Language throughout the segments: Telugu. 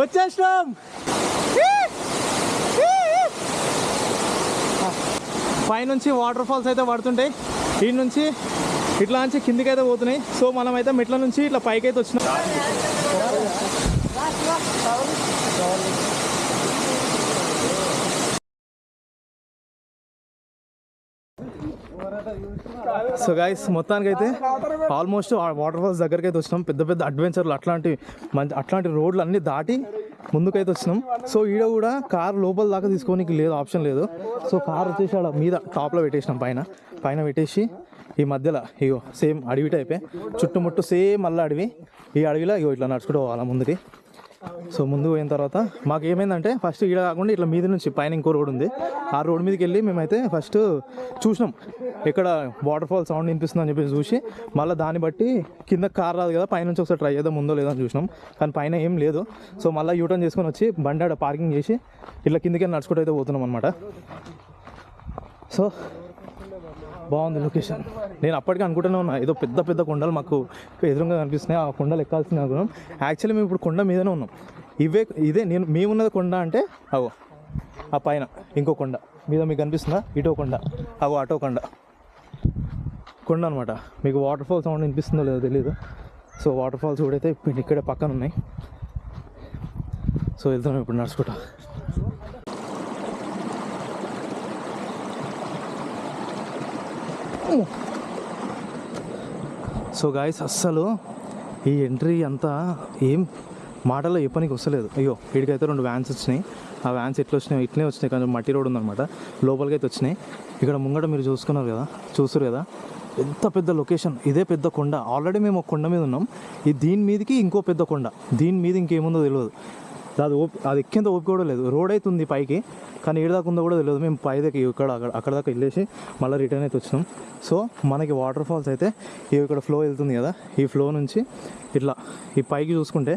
వచ్చేసినాం. పైనుంచి వాటర్ ఫాల్స్ అయితే పడుతుంటాయి, ఈ నుంచి ఇట్లా నుంచి కిందికి అయితే పోతున్నాయి. సో మనం అయితే మెట్ల నుంచి ఇట్లా పైకి అయితే వచ్చినాం. సో గైస్ మొత్తానికి అయితే ఆల్మోస్ట్ వాటర్ ఫాల్స్ దగ్గరికి అయితే వచ్చినాం. పెద్ద పెద్ద అడ్వెంచర్లు అట్లాంటి రోడ్లు అన్నీ దాటి ముందుకైతే వచ్చినాం. సో ఈడ కూడా కార్ లోపల దాకా తీసుకోనికి లేదు, ఆప్షన్ లేదు. సో కార్ వచ్చేసి ఆడ మీద టాప్లో పెట్టేసినాం, పైన పెట్టేసి ఈ మధ్యలో ఇగో సేమ్ అడవి టైపే, చుట్టుముట్టు సేమ్ మళ్ళీ అడవి. ఈ అడవిలో ఇగో ఇట్లా నడుచుకుంటూ పోవాలా ముందుకి. సో ముందు పోయిన తర్వాత మాకు ఏమైందంటే ఫస్ట్ ఈడ కాకుండా ఇట్లా మీద నుంచి పైన ఇంకో రోడ్ ఉంది, ఆ రోడ్ మీదకి వెళ్ళి మేమైతే ఫస్ట్ చూసినాం ఇక్కడ వాటర్ ఫాల్ సౌండ్ వినిపిస్తుంది అని చెప్పేసి చూసి మళ్ళీ దాన్ని బట్టి కింద కార్ రాదు కదా, పైనుంచి ఒకసారి ట్రై చేద్దాం ముందో లేదో అని చూసినాం. కానీ పైన ఏం లేదు. సో మళ్ళీ యూటర్న్ చేసుకొని వచ్చి బండి ఆడ పార్కింగ్ చేసి ఇట్లా కిందకి నడుచుకుంటూ అయితే పోతున్నాం అనమాట. సో బాగుంది లొకేషన్. నేను అప్పటికే అనుకుంటూనే ఉన్నా ఏదో పెద్ద పెద్ద కొండలు మాకు ఎదురుగా కనిపిస్తున్నాయి, ఆ కొండలు ఎక్కాల్సింది అనుకున్నాం. యాక్చువల్లీ మేము ఇప్పుడు కొండ మీదనే ఉన్నాం. ఇదే మేమున్నది కొండ అంటే అగో ఆ పైన ఇంకో కొండ మీద మీకు కనిపిస్తుందా, ఇటో కొండ, అగో అటో కొండ అనమాట. మీకు వాటర్ ఫాల్ సౌండ్ వినిపిస్తుందో లేదో తెలియదు. సో వాటర్ ఫాల్స్ కూడా అయితే ఇక్కడే పక్కన ఉన్నాయి. సో వెళ్తున్నాం ఇప్పుడు నడుచుకుంటా. సో గాయస్ అస్సలు ఈ ఎంట్రీ అంతా ఏం మాటలో చెప్పడానికి వస్తలేదు. అయ్యో వీడికైతే 2 వ్యాన్స్ వచ్చినాయి. ఆ వ్యాన్స్ ఎట్లా వచ్చినాయి, ఇట్లనే వచ్చినాయి, కొంచెం మట్టి రోడ్ ఉందన్నమాట, లోపలికి అయితే వచ్చినాయి. ఇక్కడ ముంగట మీరు చూస్తారు కదా ఎంత పెద్ద లొకేషన్. ఇదే పెద్ద కొండ. ఆల్రెడీ మేము ఒక కొండ మీద ఉన్నాం, దీని మీదకి ఇంకో పెద్ద కొండ, దీని మీద ఇంకేముందో తెలియదు. అది ఎక్కేంత ఓపిక కూడా లేదు. రోడ్ అయితే ఉంది పైకి, కానీ ఏడు దాకా ఉందో కూడా తెలియదు. మేము పై దగ్గర అక్కడ దాకా వెళ్ళేసి మళ్ళీ రిటర్న్ అయితే వచ్చినాం. సో మనకి వాటర్ ఫాల్స్ అయితే ఇక్కడ ఫ్లో వెళ్తుంది కదా, ఈ ఫ్లో నుంచి ఇట్లా ఈ పైకి చూసుకుంటే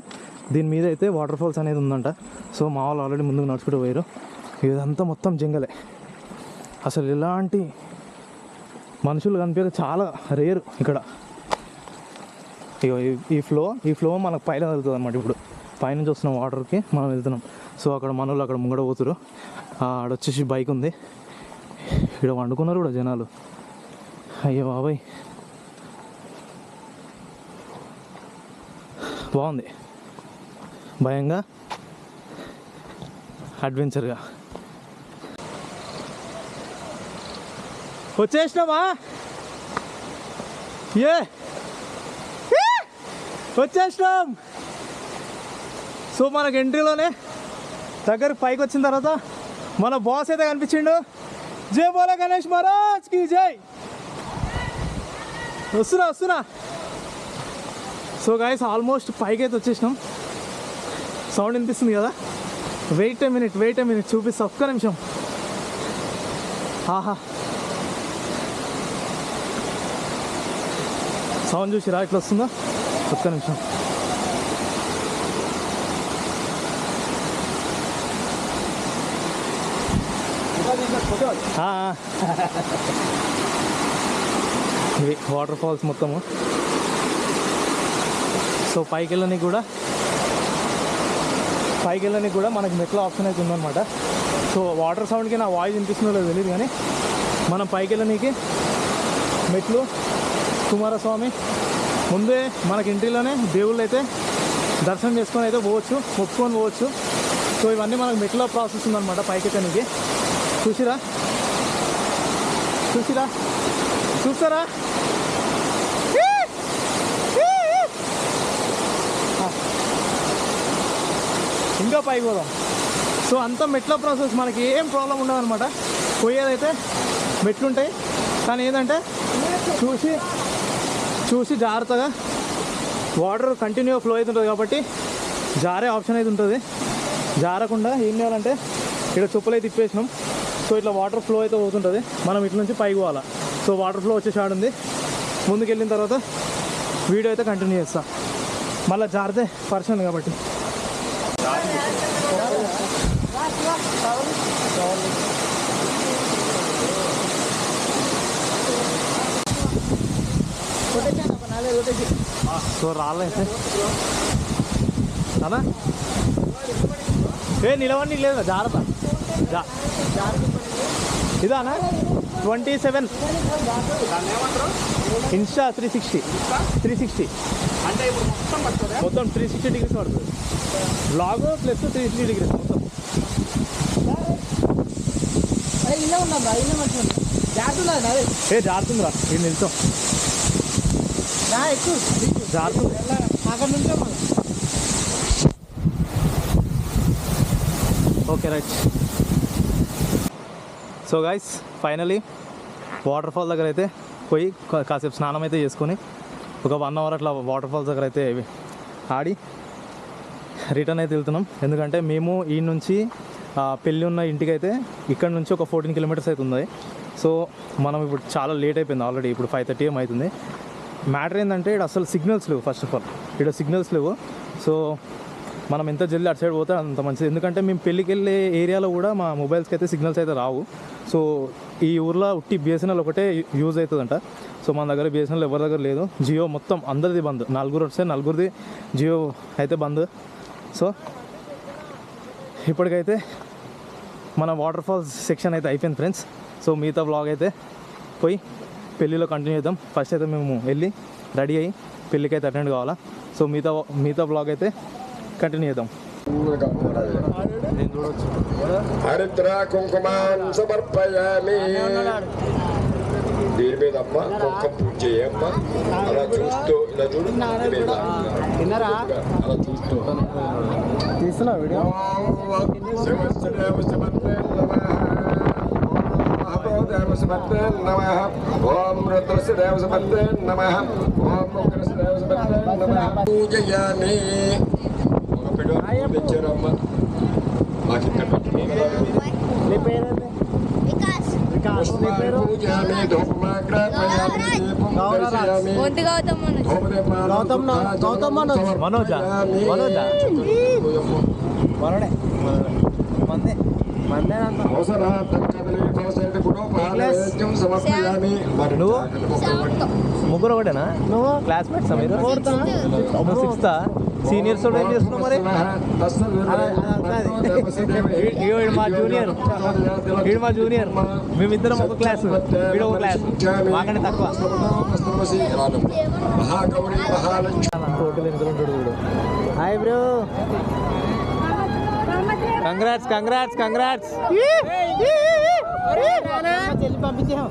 దీని మీద అయితే వాటర్ ఫాల్స్ అనేది ఉందంట. సో మా వాళ్ళు ఆల్రెడీ ముందుకు నడుచుకుంటూ పోయారు. ఇదంతా మొత్తం జంగలే, అసలు ఎలాంటి మనుషులు కనిపించక చాలా రేరు ఇక్కడ. ఇక ఈ ఫ్లో మనకు పైన వెళ్తుంది అనమాట. ఇప్పుడు పైనుంచి వస్తున్నాం వాటర్కి మనం వెళ్తున్నాం. సో అక్కడ మనోళ్ళు అక్కడ ముంగడ పోతురు. ఆడొచ్చేసి బైక్ ఉంది, ఇక్కడ వండుకున్నారు కూడా జనాలు. అయ్యో బాబాయ్ బాగుంది, భయంగా అడ్వెంచర్గా. వచ్చేసినామా, వచ్చేసినాం. సో మనకు ఎంట్రీలోనే దగ్గరకు పైకి వచ్చిన తర్వాత మన బాస్ అయితే కనిపించిండు. జై బోలో గణేష్ మహారాజ్కి జై. వస్తున్నా. సో గైస్ ఆల్మోస్ట్ పైకి అయితే వచ్చేసినాం. సౌండ్ వినిపిస్తుంది కదా, వెయిట్ ఏ మినిట్ చూపిస్తా, ఒక్క నిమిషం. ఆహా సౌండ్ చూసిరా ఇట్లా వస్తుందా, ఒక్క నిమిషం. ఇవి వాటర్ ఫాల్స్ మొత్తము. సో పైకి వెళ్ళడానికి కూడా మనకి మెట్ల ఆప్షన్ అయితే ఉందన్నమాట. సో వాటర్ సౌండ్కి నా వాయిస్ వినిపిస్తుందో లేదో తెలియదు, కానీ మనం పైకి వెళ్ళడానికి మెట్లు, కుమారస్వామి ముందే మనకి ఇంటిలోనే దేవుళ్ళు అయితే దర్శనం చేసుకొని అయితే పోవచ్చు, మొక్కుకొని పోవచ్చు. సో ఇవన్నీ మనకు మెట్ల ప్రాసెస్ ఉందన్నమాట పైకి ఎక్కడానికి. చూసారా ఇంకా పైకి పోదాం. సో అంతా మెట్ల ప్రాసెస్, మనకి ఏం ప్రాబ్లం ఉండదు అనమాట. పోయేదైతే మెట్లుంటాయి, కానీ ఏంటంటే చూసి జాగ్రత్తగా, వాటర్ కంటిన్యూ ఫ్లో అవుతుంటుంది కాబట్టి జారే ఆప్షన్ అయితే ఉంటుంది. జారకుండా ఏం చేయాలంటే ఇక్కడ చెప్పులు అయితే తిప్పేసినాం. సో ఇట్లా వాటర్ ఫ్లో అయితే పోతుంటుంది, మనం ఇట్ల నుంచి పైకి పోవాలా. సో వాటర్ ఫ్లో వచ్చే షాడ్ ఉంది. ముందుకు వెళ్ళిన తర్వాత వీడియో అయితే కంటిన్యూ చేస్తా. మళ్ళీ జారితే పర్సన్ కాబట్టి. సో రాళ్ళైతే అలా ఏ నిలవండి లేదు జాగ్రత్త ఇదానా 27 ఇన్స్టా 360 అంటే ఇప్పుడు మొత్తం 360 డిగ్రీస్ పడుతుంది బ్లాగ్ ప్లస్ 360 డిగ్రీస్ మొత్తం ఇలా ఉందా ఇలా మంచిగా జాగ్రత్త ఏ జారుతుందిరా ఇది నిల్చోం ఎక్కువ జారుతుంది అక్కడ నుంచో మనం okay right so guys finally water fall దగ్గర అయితే పోయి కాసేపు స్నానం అయితే చేసుకొని ఒక 1 అవర్ అట్లా వాటర్ ఫాల్స్ దగ్గర అయితే ఆడి రిటర్న్ అయితే వెళ్తున్నాం. ఎందుకంటే మేము ఈ నుంచి పెళ్ళి ఉన్న ఇంటికి అయితే ఇక్కడ నుంచి ఒక 14 కిలోమీటర్స్ అవుతుంది. సో మనం ఇప్పుడు చాలా లేట్ అయిపోయింది ఆల్రెడీ. ఇప్పుడు 5:30 AM అవుతుంది. మ్యాటర్ ఏంటంటే ఇక్కడ అసలు సిగ్నల్స్ లేవు. ఫస్ట్ ఆఫ్ ఆల్ ఇక్కడ సిగ్నల్స్ లేవు. సో మనం ఎంత జల్దీ అటు సైడ్ పోతే అంత మంచిది. ఎందుకంటే మేము పెళ్ళికి వెళ్ళే ఏరియాలో కూడా మా మొబైల్స్కి అయితే సిగ్నల్స్ అయితే రావు. సో ఈ ఊర్లో ఉట్టి BSNL ఒకటే యూజ్ అవుతుందంట. సో మన దగ్గర BSNL ఎవరి దగ్గర లేదు. జియో మొత్తం అందరిది బంద్. 4 వస్తే 4 జియో అయితే బంద్. సో ఇప్పటికైతే మన వాటర్ ఫాల్స్ సెక్షన్ అయితే అయిపోయింది ఫ్రెండ్స్. సో మిగతా వ్లాగ్ అయితే పోయి పెళ్ళిలో కంటిన్యూ చేద్దాం. ఫస్ట్ అయితే మేము వెళ్ళి రెడీ అయ్యి పెళ్ళికి అయితే అటెండ్ కావాలా. సో మిగతా వ్లాగ్ అయితే కంటిన్యూ చేద్దాం. హరిద్ర కుంకుమాన్ సమర్పయామి. దీని మీద అమ్మ కుంకుమ పూజ చేయమ్మ. అలా చూస్తూ ఇలా చూడు, తిన్నారా అలా చూస్తూ తీస్తున్నా వీడియో. ఓం రుద్రస్య దేవసమత్తే నమః. ఓం ఉగ్రస్య దేవసమత్తే నమః. పూజయామి. ఒక పిడో తెచ్చారమ్మ. మాకు ఇక్కడ నీ పేరేంటి? వికాస్. నీ పేరు? పూజయామి. ధూపమాగ్రాపయామి. దీపం దర్శయామి. గౌతమ్ మనోజా మందే అవసరార్థం కదలి కోసేటి పురోపహారం సమర్పయామి. నువ్వు ముగ్గురు ఒకటేనా? నువ్వు క్లాస్మేట్స్ మీరు? ఫోర్త్ సిక్స్త్ సీనియర్స్ ఏం చేస్తున్నావు మరి? వీడు మా జూనియర్ మేమిద్దరం ఒక క్లాస్, వీడు ఒక క్లాస్, మాకంటే తక్కువ. మహాగౌరీ మహాలక్ష్మి. టోటల్ ఎంత ఉంటాడు వీడు. Hi bro. కంగ్రాట్స్ చెల్లి పంపించాం.